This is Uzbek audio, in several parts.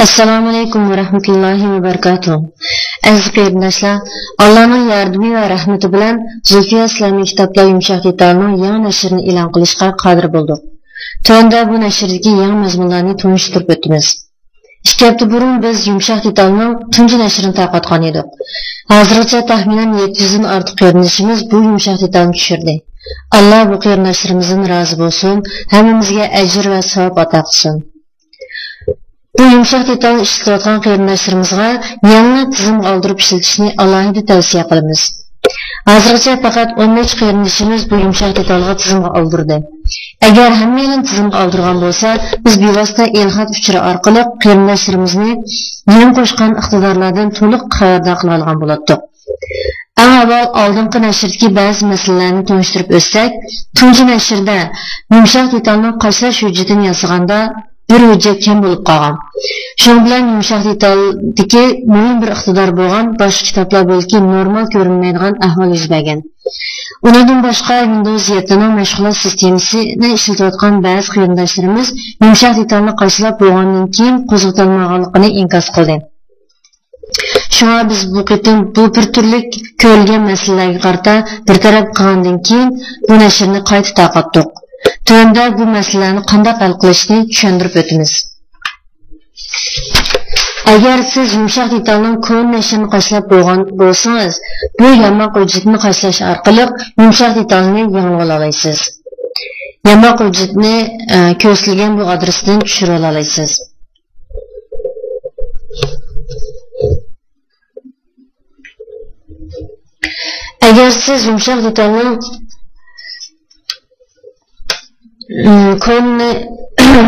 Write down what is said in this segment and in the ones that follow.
Assalomu alaykum va rahmatullohi va barakatuh. Aziz qarindoshlar, Allohning yordami va rahmati bilan Zulfiya Islomiy kitoblar yumshoq detalning yangi nashrini e'lon qilishga qodir bo'ldik. Tunda bu nashrdagi yangi mazmunlarni tunishtirib o'tamiz. 2 hafta burun biz yumshoq detalning tunji nashrini tarqatgan edik. Hozircha taxminan 700 dan ortiq qarindoshimiz bu yumshoq detalni tushirdi. Alloh bu qarindoshlarimizdan rozi bo'lsin, hammamizga ajr va savob ato qilsin. Bu yumshoq detalni ishlatayotgan qarindoshlarimizga yangi tizim oldirib ishlatishni alohida tavsiya qilamiz. Hozircha faqat 15 qarindoshimiz bu yumshoq detalga tizimga oldirdi. Agar hammaning tizimga oldirgan bo'lsa, biz bevosita elxat uchuri orqali qarindoshlarimizni yangi qo'shgan iqtidorlardan to'liq xabardor qila olgan bo'lardik. Avval oldingi nashrdagi ba'zi masalalarni tunishtirib o'tsak, tunji nashrda yumshoq detalning qashlash hujjatini yozganda bir hujjat kam bo'lib qolgan. Shuning bilan yumshoq detaldagi muhim bir iqtidor bo'lgan boshqa kitoblar bo'lki normal ko'rinmaydigan ahvol yuz bergan. Undan boshqa Windows 7 ning mashg'ulot sistemasini ishlatayotgan ba'zi qarindoshlarimiz yumshoq detalni qashlab bo'lgandan keyin qo'zg'atilmaganligini inkor qildi. Shunga biz bu qitim bu bir turli ko'rilgan masalalarga qarata bir taraf qilgandan keyin bu nashrni qayta tarqatdik. Tunda bu masalalarni qanday hal qilishni tushuntirib o'tamiz. Agar siz yumshoq detalning ko'n nashrini qashlab bo'lgan bo'lsangiz, bu yamoq hujjatni qashlash orqali yumshoq detalni yangilab olasiz. Yamoq hujjatni ko'rsatilgan bu adresdan tushirib olasiz. Agar siz yumshoq detalning ko'nni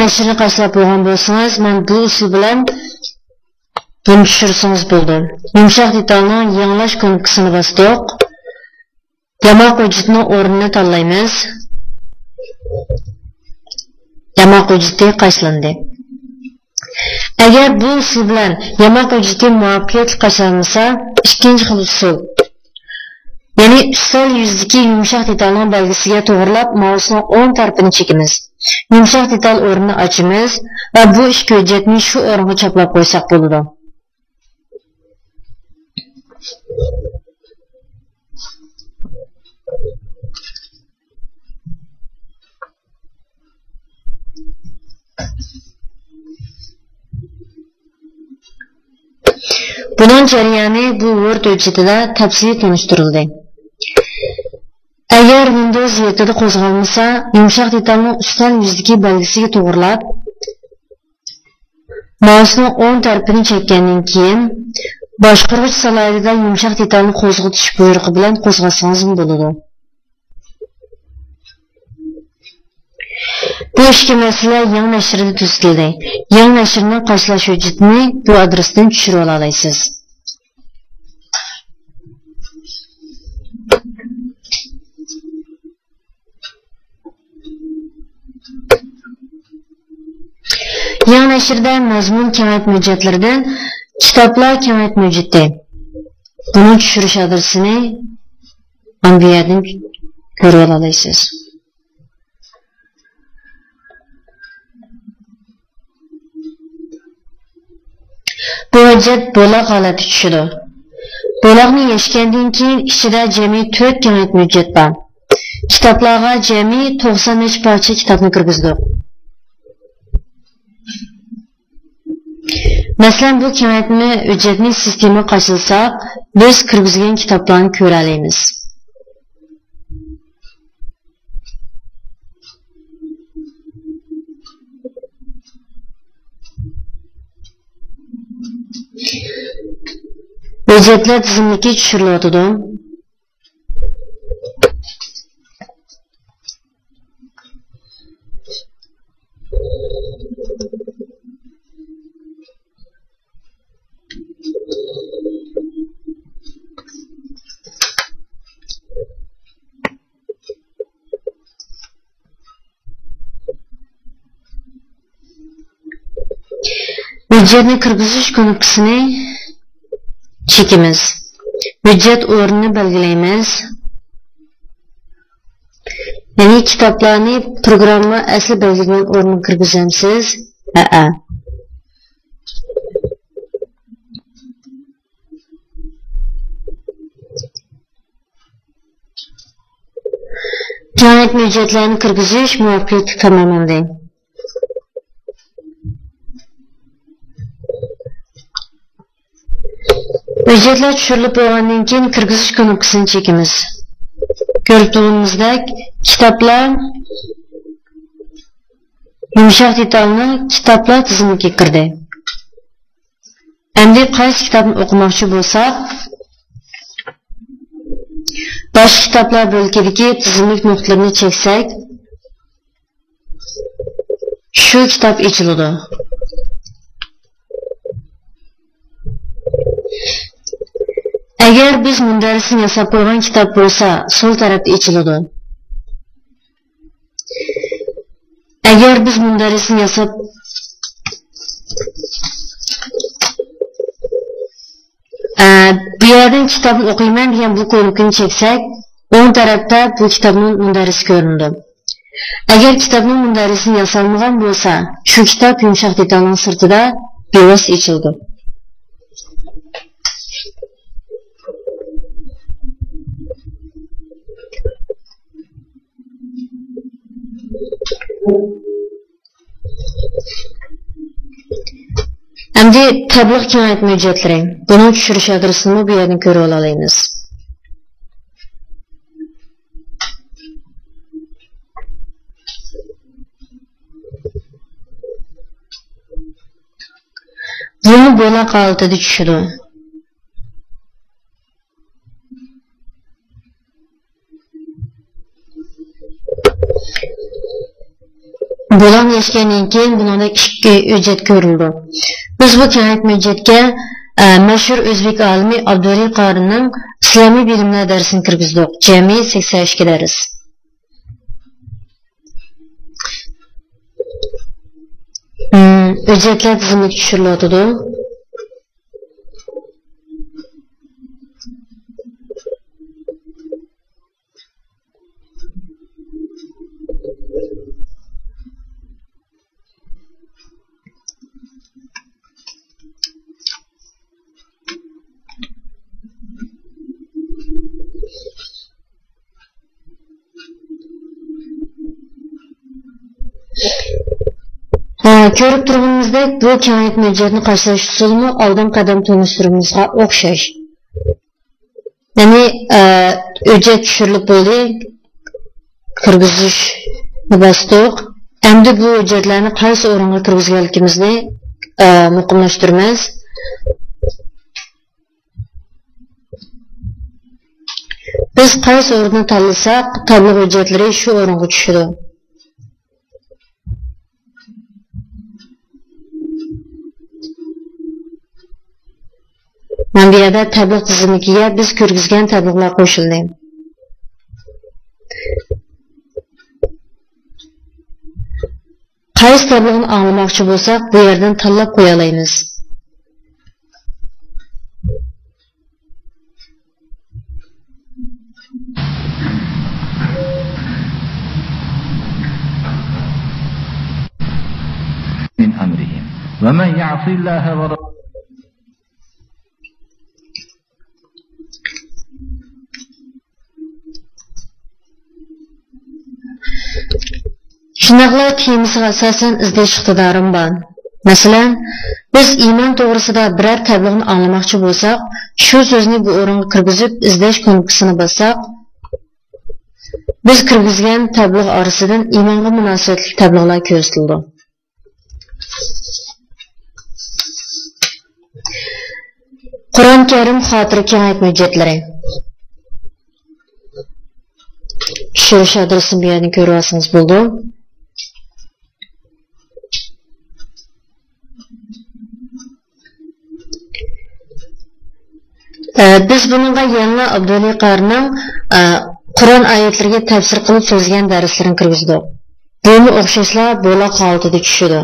nashrini qashlab bo'lgan bo'lsangiz, men bu usul bilan buni tushirsangiz bo'ldi. Yumshoq detalning yangilash ko'nikisini bosdik. Yamoq hujjatning o'rnini tanlaymiz. Yamoq hujjati qashlandi. Agar bu usul bilan yamoq hujjati muvaffaqiyatli qashlanmasa, ikkinchi xil usul. Ya'ni stol yuzidagi yumshoq detalning belgisiga to'g'rilab, mousening o'ng tarafini chekamiz. Yumshoq detal o'rnini ochamiz va bu ikki hujjatni shu o'ringa choplab qo'ysak bo'ladi. Bunun jarayoni bu Word hujjatida tafsiliy tunishtirildi. Agar Windows 7 da qo'zg'almasa, yumshoq detalning ustol yuzidagi belgisiga to'g'rilab, mousening o'ng tarafini chekkandan keyin boshqarg'ich slaydida yumshoq detalni qo'zg'atish buyrug'i bilan qo'zg'atsangiz bo'ladi. Bu ikki masala yangi nashrda tuzildi. Yangi nashrning qashlash hujjatini bu adresdan tushirib olasiz. Yangi nashrda mazmun kengaytma hujjatlaridan kitoblar kengaytma hujjati. Buni tushirish adresini bu yerdan ko'rib olasiz. Bu hujjat bo'loq holati tushadi. Bo'loqni yechgandan keyin ichida jami 4 kengaytma hujjat bor. Kitoblarga jami 90 parcha kitobni kirgizdik. Masalan, bu kengaytma hujjatni sistema qashilsak, biz kirgizgan kitoblarni ko'ra olamiz. Hujjatlar tizimlikka tushirilyotdi. Hujjatni kirgizish ko'nikisini chekamiz. Hujjat o'rnini belgilaymiz. Ya'ni kitoblarni programma asli belgilangan o'rniga kirgizamiz. Kengaytma hücretlerini kirgizish muvaffaqiyatli tamamlandı. Hücretler düşürülüp bo'lgandan keyin kirgizish knopkasini chekimiz. Ko'rib turganimizdek kitaplar yumshoq detalni kitaplar tizimiga kirdi. Endi qaysi kitobni o'qimoqchi bo'lsak, boshqa kitoblar bo'lkidagi tizimlik nuqtalarini cheksak, shu kitob ochiladi. Agar biz mundarisini yasab qo'ygan kitob bo'lsa, so'l tarafda ochiladi. Agar biz mundarisini yasab bu yerdan kitobni o'qiyman degan bu ko'rikni cheksak, o'ng tarafda bu kitobning mundarisi ko'rinadi. Agar kitobning mundarisini yasalmagan bo'lsa, shu kitob yumshoq detalning sirtida bevosita ochildi. Endi tabliğ kengaytma hücretleri. Bunu tushirish adresini bu yerdan ko'rib olamiz. Bunu bo'laq holatida tushidi. Bo'lam yashgandan keyin buningda ikki hujjat ko'rildi. Biz bu kengaytma hujjatga mashhur o'zbek olimi Abduriy Qorinning islomiy bilimlar darsini kirgizdik. Jami 82 dars. Hujjatlar tizimiga tushiriladi. Ko'rib turganimizdek, bu kengaytma hujjatni qarshilash usulini oldin qadam tanishtirishimizga o'xshash. Ya'ni hujjat tushirilib bo'ldi, kirgizishni bosdik. Endi bu hujjatlarni qaysi o'ringa kirgizganligimizni muqimlashtiramiz. Biz qaysi o'rinni tanlasak, tabliğ hujjatlari shu o'ringa tushadi. Mana bu yerda tabliğ tizimiga biz kirgizgan tabliğlar qo'shildi. Qaysi tabliğni anglamoqchi bo'lsak, bu yerdan tanlab qo'ya olamiz. من أمرهم ومن يعص الله ورسوله Shunaqla temisiga asosan izlash iqtidorim bor. Masalan, biz iymon to'g'risida biror tabliğni anglamoqchi bo'lsak, shu so'zni bu o'ringa kirgizib izlash knopkasini bossak, biz kirgizgan tabliğ orasidan iymonga munosabatli tabliğlar ko'rsatildi. Qur'on Karim xotira kengaytma hujjatlari. Tushirish adresini bu yerdan ko'rib olsangiz bo'ldi. Biz bununla yanına Abduriy Qorinning Qur'on oyatlariga tafsir qilib so'zlagan darslarini kirgizdik. Buni o'xshashlar bo'laq holatida tushadi.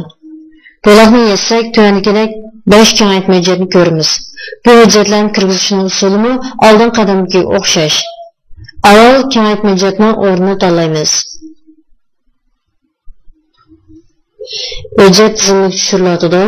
Bo'laqni yetsak, tuandagidek 5 kengaytma hujjatni ko'ramiz. Bu hujjatlarni kirgizishning usulimi oldin qadamga o'xshash. Avval kengaytma hujjatning o'rnini tanlaymiz. Hujjat tizimiga tushiriladi.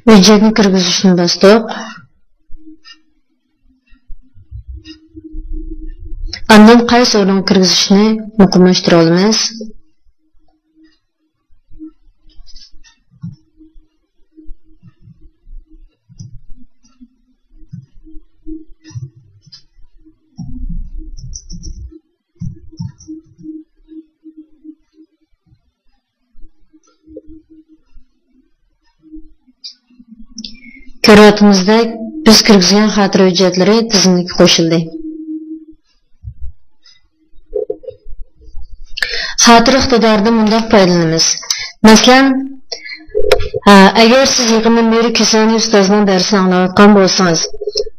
Hujjatni kirgizishni bosdik. Andan qaysi o'ringa kirgizishni muqimlashtira olamiz. Ko'rayotganimizda biz kirgizgan xotira hujjatlari tizimga qo'shildi. Xotira iqtidoridan bundoq foydalanamiz. Masalan, agar siz yaqindan beri Kisani ustozning darsini anglayotgan bo'lsangiz,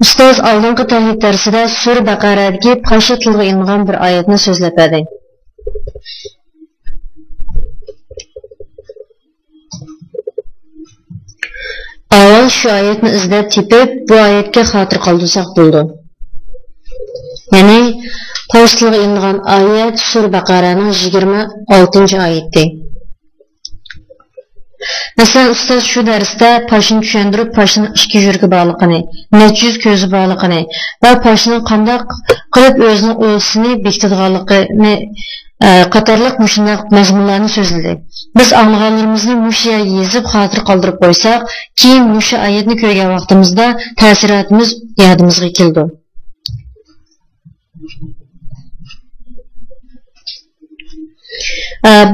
ustoz oldingi tavhid darsida Sura Baqaradagi Pasha tilga ilingan bir oyatni so'zlab berdi. Avval shu oyatni izlab tepib, bu oyatga xotir qoldirsak bo'ldi. Ya'ni Pasha tilga ilingan oyat Sura Baqaraning 26-oyati. Masalan, ustoz shu darsda Pashani tushuntirib, Pashaning ikki yuragi borligini, necha yuz ko'zi borligini va Pashaning qanday qilib o'zining o'zini bekitganligini qatorliq mushunday mazmunlarni so'zladi. Biz anglaganlarimizni mushu yerga yozib xotir qoldirib qo'ysak, keyin mushu oyatni ko'rgan vaqtimizda ta'sirotimiz yodimizga keldi.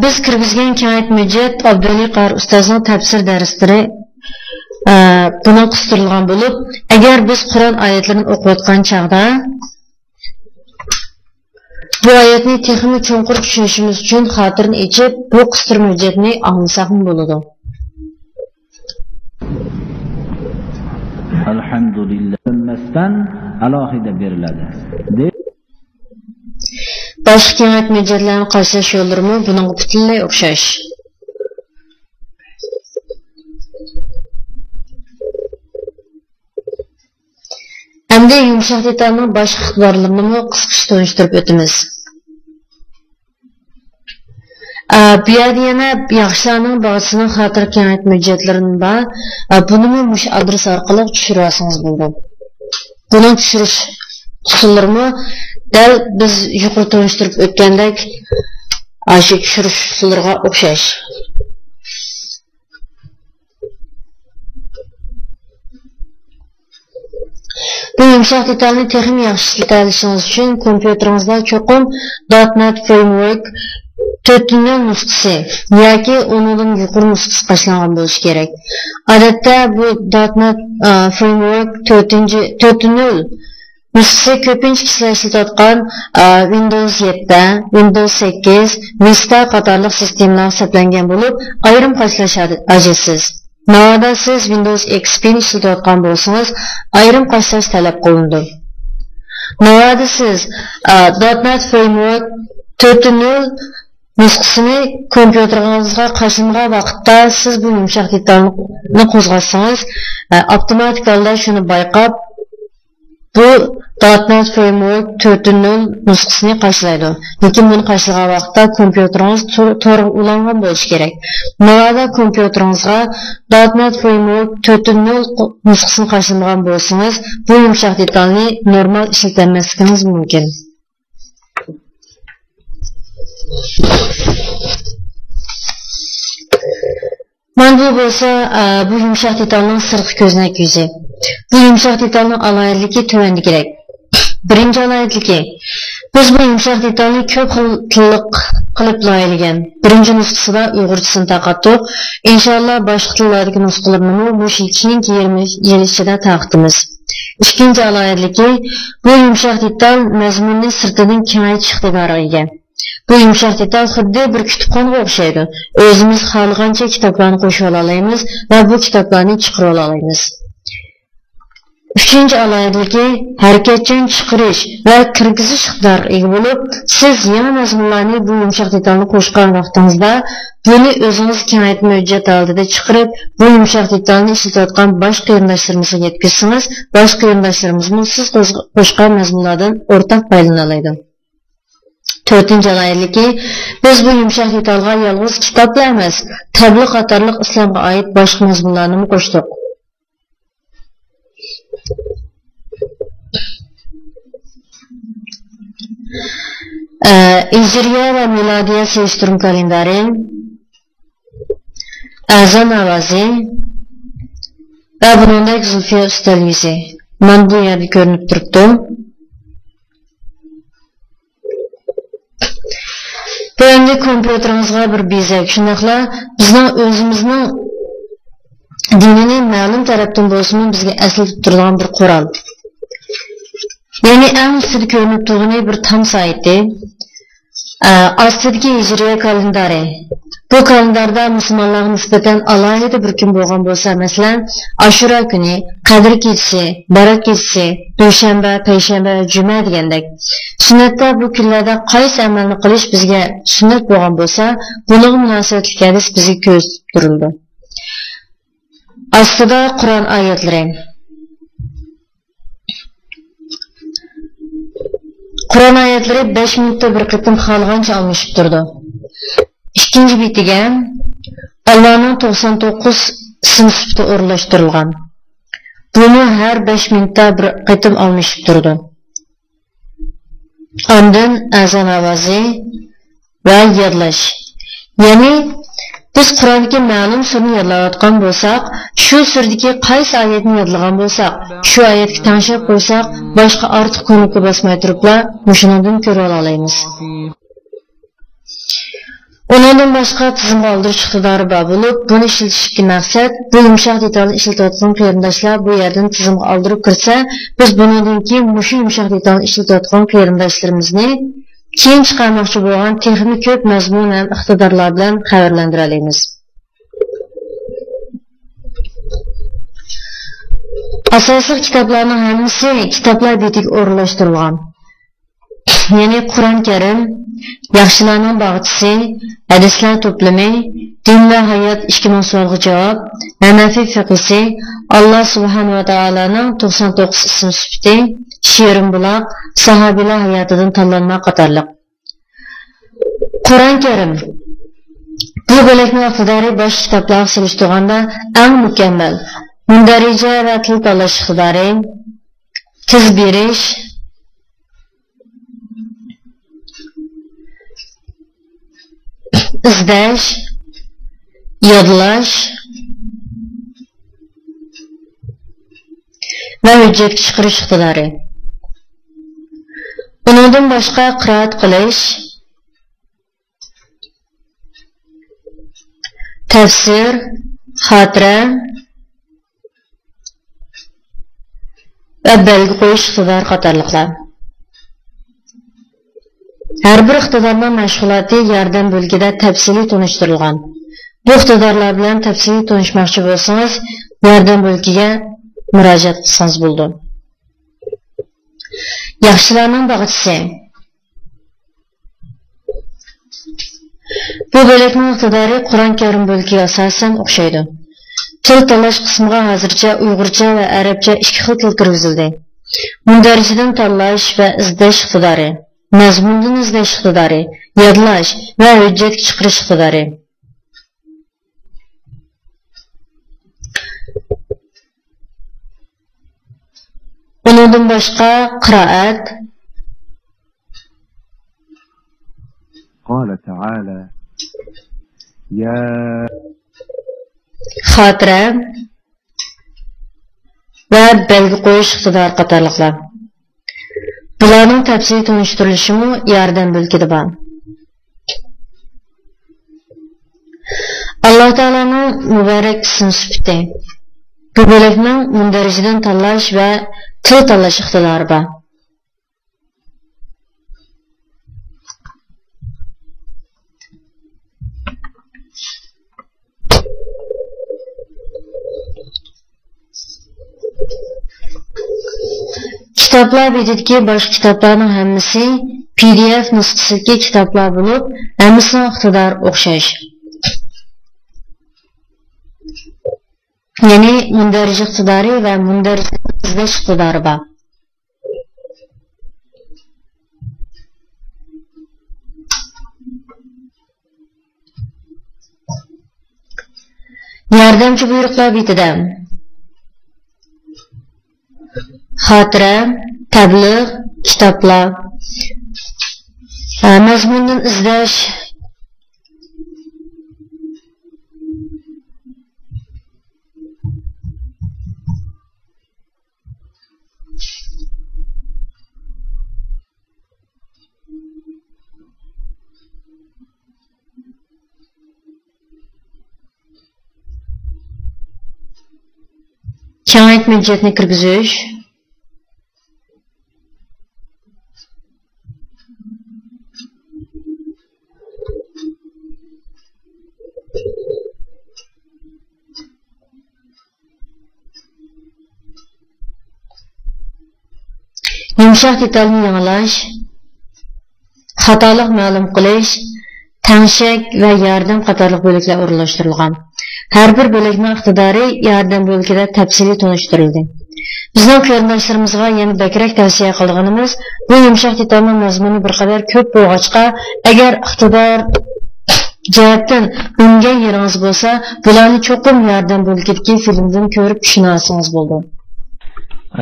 Biz kirgizgan kayt müjjet Abduli Qari ustozning tafsir darslari buna qistirilgan bo'lib, agar biz Qur'on oyatlarini o'qiyotgan chaqda bu oyatni texnik cho'nqur tushunishimiz uchun xotirni ichib, bu qistirma hujjatni anglasak bo'ladi. Alhamdulillah. Masdan alohida beriladi. Boshqa kayt müjjetlarni qaysish yo'llarimi buningga butunlay o'xshash. Endi yumshoq detalning boshqa iqtidorlarini qisqacha tanishtirib o'tamiz. Bu yerda yana yaxshilarning ba'zisining xotir kayt müjjetlarini bor. Buni mush adres orqali tushirib olsangiz bo'ladi. Buni tushirish usullarini dal biz yuqori tanishtirib o'tgandek shu tushirish usullariga o'xshash. Bu yumshoq detalni texnik yaxshi ishlashingiz uchun kompyuteringizda cho'qim .NET Framework 4.0 nusxasi yoki undan yuqori nusxasi qo'shilgan bo'lishi kerak. Odatda bu .NET Framework 4.0 nusxasi ko'pincha kishilar ishlatayotgan Windows 7, Windows 8, Vista qatorliq sistemalar hisoblangan bo'lib, ayrim qo'shish ajitsiz. Navada siz Windows XP ni ishlatayotgan bo'lsangiz, ayrim qo'shish talab qilindi. Navada siz .NET Framework 4.0 nusxasini kompyuteringizga qo'shilgan vaqtda siz bu yumshoq detalni qo'zg'atsangiz, avtomatik holda shuni bayqab bu .NET Framework 4.0 nusxasini qo'shiladi. Lekin buni qo'shilgan vaqtda kompyuteringiz to'g'ri ulangan bo'lishi kerak. Navada kompyuteringizga .NET Framework 4.0 nusxasini qo'shilgan bo'lsangiz, bu yumshoq detalni normal ishlatilmasligingiz mumkin. Mana bu bo'lsa, bu yumshoq detalning sirtqi ko'znak yuzi. Bu yumshoq detalning alohidligi tuvandagidek. Birinchi alohidligi, biz bu yumshoq detalni ko'p xil tilliq qilib loyilagan. Birinchi nusxasida uyg'urchasini taqatdik. Inshaalloh boshqa tillardagi nusxalarni bu yilning 20 yil ichida taqdimiz. Ikkinchi alohidligi, bu yumshoq detal mazmunni sirtidan kengaytirish iqtidoriga ega. Bu yumshoq detal xuddi bir kutubxonaga o'xshaydi. O'zimiz xohlagancha kitoblarni qo'shib olamiz va bu kitoblarni chiqarib olamiz. Uchinchi alohidligi, harakatchan chiqarish va kirgizish iqtidoriga ega bo'lib, siz yana mazmunlarni bu yumshoq detalni qo'shgan vaqtingizda buni o'zingiz kengaytma hujjat oldida chiqarib, bu yumshoq detalni ishlatayotgan boshqa qarindoshlarimizga yetkazsangiz, boshqa qarindoshlarimiz siz qo'shgan mazmunlardan o'rtak foydalana oladi. To'rtinchi alohidligi, biz bu yumshoq detalga yolg'iz kitoblar emas, tabliğ qatorliq islomga oid boshqa mazmunlarni qo'shdik. Hijriye ve miladiye seliştirim kalenderi, azan avazi ve bunundaki Zulfiye üstelvizi. Ben bu yerde görünüp duruptu. Bu endi kompüterimizga bir bezek. Şundaqla bizning o'zimizning dinini ma'lum tarafdan bo'lsin bizga asl turgan bir Qur'on. Yani eng ustida ko'rinib turgani bir tam saytı. Astidagi hijriya kalendari. Bu kalendarda musulmonlarga nisbatan alohida bir kun bo'lgan bo'lsa, masalan, Ashura kuni, Qadr kechasi, Barat kechasi, dushanba, payshanba, juma degandek. Sunnatda bu kunlarda qaysi amalni qilish bizga sunnat bo'lgan bo'lsa, bunga munosabatli hadis bizga ko'z turildi. Aslida Qur'on oyatlari. Qur'on oyatlari 5 minutda bir qitim xalqancha almashib turdi. İkinci bitiga Allah'ın 99 ism sifati o'rlashtirilgan. Buni har 5 minutda bir qitim almashib turdi. Ondan azan ovozi va yodlash. Ya'ni biz Qur'ondagi ma'lum surani yodlayotgan bo'lsak, shu surdagi qaysi oyatni yodlagan bo'lsak, shu oyatga tanishib qo'ysak, boshqa ortiq ko'nikka bosmay turiblar, mushundan ko'ra olamiz. Ondan başqa tizimga oldirish iqtidori bor bo'lib, buni ishlatishga maqsad bu yumshoq detalni ishlatayotgan qarindoshlar bu yerdan tizimga oldirib kirsa, biz bundan keyin mushu yumshoq detalni ishlatayotgan qarindoshlarimizni keyin chiqarmoqchi bo'lgan texnik ko'p mazmun ham iqtidorlar bilan xabarlantira olamiz. Asosiy kitoblarning hammasi kitoblar betiga o'rlashtirilgan. Yani Kur'an-ı Kerim, yaxshilarning bag'chisi, hadislar to'plami, din va hayot 2000 savolga javob, Hanafi fiqhisi, Alloh subhanahu va taolaning 99 ism sifati, Shirin buloq, sahobilar hayotidan tanlanma qatorliq. Kur'an-ı Kerim bu bo'lakning iqtidori boshqa kitoblarga solishtirganda eng mukammal. Mundarija va til tanlash iqtidori, tiz berish, izlash, yodlash va hujjat chiqarish iqtidori. Bundan boshqa qiroat qilish, tafsir, xotira va belgi qo'yish iqtidori qatorliqlar. Her bir iqtidorning mashg'uloti yordam bo'lgida tafsiliy tunishtirilgan. Bu iqtidorlar bilan tafsiliy tunishmoqchi bo'lsangiz, yordam bo'lgiga murojaat qilsangiz bo'ldi. Yaxshilarning bag'chisi. Bu bo'lakning iqtidori Qur'on Karim bo'lgiga asosan o'xshaydi. Til tanlash qismiga hozircha Uyg'urcha va Arabcha ikki xil til kirgizildi. Mundarijadan tanlash va izlash iqtidori, mazmundan izlash iqtidori, yodlash va hujjatga chiqarish iqtidori. Bundan boshqa qiroat, قال تعالى يا xotira va belgi qo'yish iqtidori qatorliqlar. Bularning tafsiliy tunishtirilishimi yordam bo'lgida bor. Alloh taolaning muborak ism sifati. Bu bo'lakning mundarijadan tanlash va til tanlash iqtidori bor. Kitaplar betidagi boshqa kitoblarning hammasi PDF nusxasidagi kitoblar bo'lib, hammasining iqtidori o'xshash. Ya'ni mundarij iqtidori va mundarij izlash iqtidori bor. Yordamchi buyruqlar betida xotira, tabliğ, kitaplar, Mazmundan izlash kengaytma hujjatni kirgizish yumshoq detalni yangilash xatolik ma'lum qilish tangshak va yordam qatorliq bo'liklar o'rinlashtirilgan. Har bir bo'likning iqtidori yordam bo'ligida tafsiliy tunishtirildi. Bizning qarindoshlarimizga yana bakrak tavsiya qilganimiz bu yumshoq detalning mazmuni bir qadar ko'p bo'lg'achqa agar iqtidor jihatdan ungan yeringiz bo'lsa bularni cho'qim yordam bo'ligidagi filmdan ko'rib tushunarsiz bo'ldi.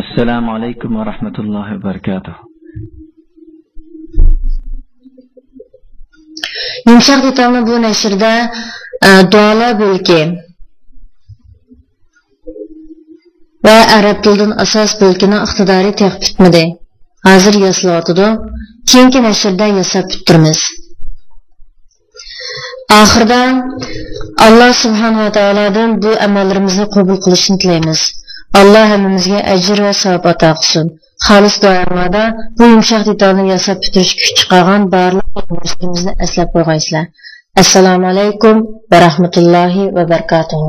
Assalomu alaykum va rahmatullohi va barakatuh. Yumshoq detalning bu nashrda duolar bo'lki va arab tilidan asos bo'lkining iqtidori teqib bitmadi. Hozir yaslayotdi. Keyingi nashrda yasab bitiramiz. Oxirda Alloh subhanahu va taolodan bu amallarimizni qabul qilishini tilaymiz. Allah hammamizga ajr va savob ato qilsin. Xolis duolarda bu yumshoq detalni yasab bitirish kuch chiqargan barliq musulmonlarimizni eslab qo'yg'aysizlar. Assalomu alaykum va rahmatullohi va barakatuh.